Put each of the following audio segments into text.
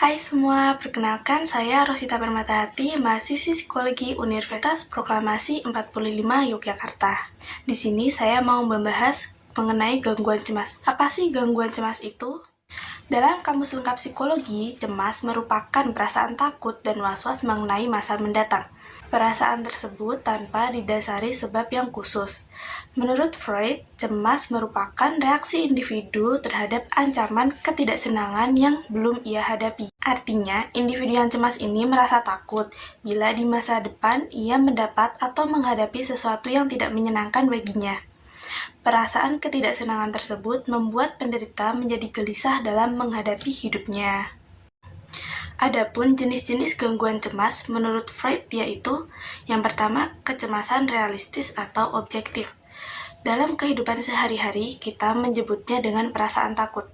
Hai semua, perkenalkan saya Rosita Permatahati, mahasiswi Psikologi Universitas Proklamasi 45 Yogyakarta. Di sini saya mau membahas mengenai gangguan cemas. Apa sih gangguan cemas itu? Dalam Kamus Lengkap Psikologi, cemas merupakan perasaan takut dan was-was mengenai masa mendatang. Perasaan tersebut tanpa didasari sebab yang khusus. Menurut Freud, cemas merupakan reaksi individu terhadap ancaman ketidaksenangan yang belum ia hadapi. Artinya, individu yang cemas ini merasa takut bila di masa depan ia mendapat atau menghadapi sesuatu yang tidak menyenangkan baginya. Perasaan ketidaksenangan tersebut membuat penderita menjadi gelisah dalam menghadapi hidupnya. Adapun jenis-jenis gangguan cemas menurut Freud yaitu yang pertama, kecemasan realistis atau objektif. Dalam kehidupan sehari-hari, kita menyebutnya dengan perasaan takut.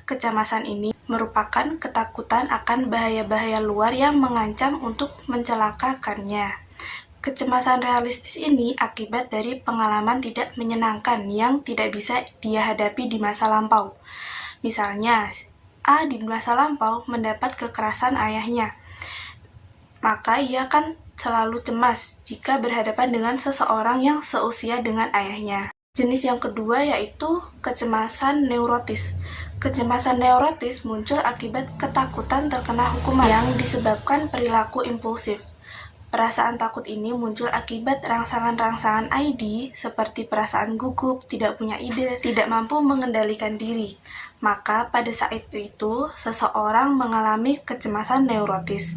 Kecemasan ini merupakan ketakutan akan bahaya-bahaya luar yang mengancam untuk mencelakakannya. Kecemasan realistis ini akibat dari pengalaman tidak menyenangkan yang tidak bisa dia hadapi di masa lampau. Misalnya, A di masa lampau mendapat kekerasan ayahnya, maka ia akan selalu cemas jika berhadapan dengan seseorang yang seusia dengan ayahnya. Jenis yang kedua yaitu kecemasan neurotis. Kecemasan neurotis muncul akibat ketakutan terkena hukuman yang disebabkan perilaku impulsif. Perasaan takut ini muncul akibat rangsangan-rangsangan ID seperti perasaan gugup, tidak punya ide, tidak mampu mengendalikan diri. Maka pada saat itu, seseorang mengalami kecemasan neurotis.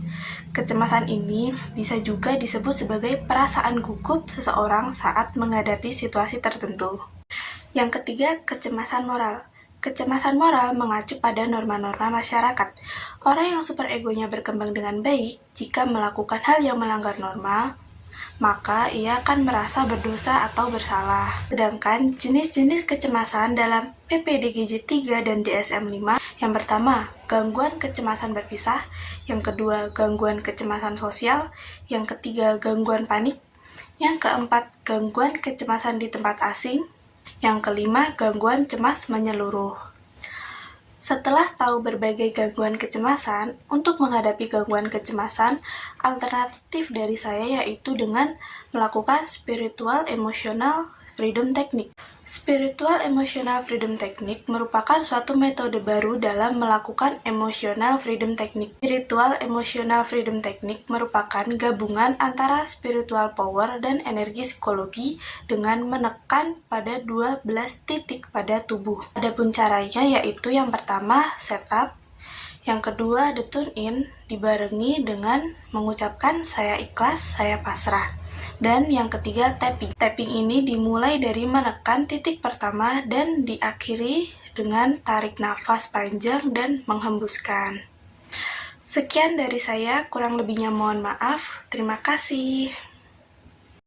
Kecemasan ini bisa juga disebut sebagai perasaan gugup seseorang saat menghadapi situasi tertentu. Yang ketiga, kecemasan moral. Kecemasan moral mengacu pada norma-norma masyarakat. Orang yang superegonya berkembang dengan baik, jika melakukan hal yang melanggar norma, maka ia akan merasa berdosa atau bersalah. Sedangkan jenis-jenis kecemasan dalam PPDGJ 3 dan DSM-5, yang pertama, gangguan kecemasan berpisah, yang kedua, gangguan kecemasan sosial, yang ketiga, gangguan panik, yang keempat, gangguan kecemasan di tempat asing, yang kelima, gangguan cemas menyeluruh. Setelah tahu berbagai gangguan kecemasan, untuk menghadapi gangguan kecemasan, alternatif dari saya yaitu dengan melakukan Spiritual Emotional Freedom Technique. Spiritual Emotional Freedom Technique merupakan suatu metode baru dalam melakukan Emotional Freedom Technique. Spiritual Emotional Freedom Technique merupakan gabungan antara spiritual power dan energi psikologi dengan menekan pada 12 titik pada tubuh. Adapun caranya yaitu yang pertama, setup, yang kedua, the tune in, dibarengi dengan mengucapkan saya ikhlas, saya pasrah. Dan yang ketiga, tapping. Tapping ini dimulai dari menekan titik pertama dan diakhiri dengan tarik nafas panjang dan menghembuskan. Sekian dari saya, kurang lebihnya mohon maaf. Terima kasih.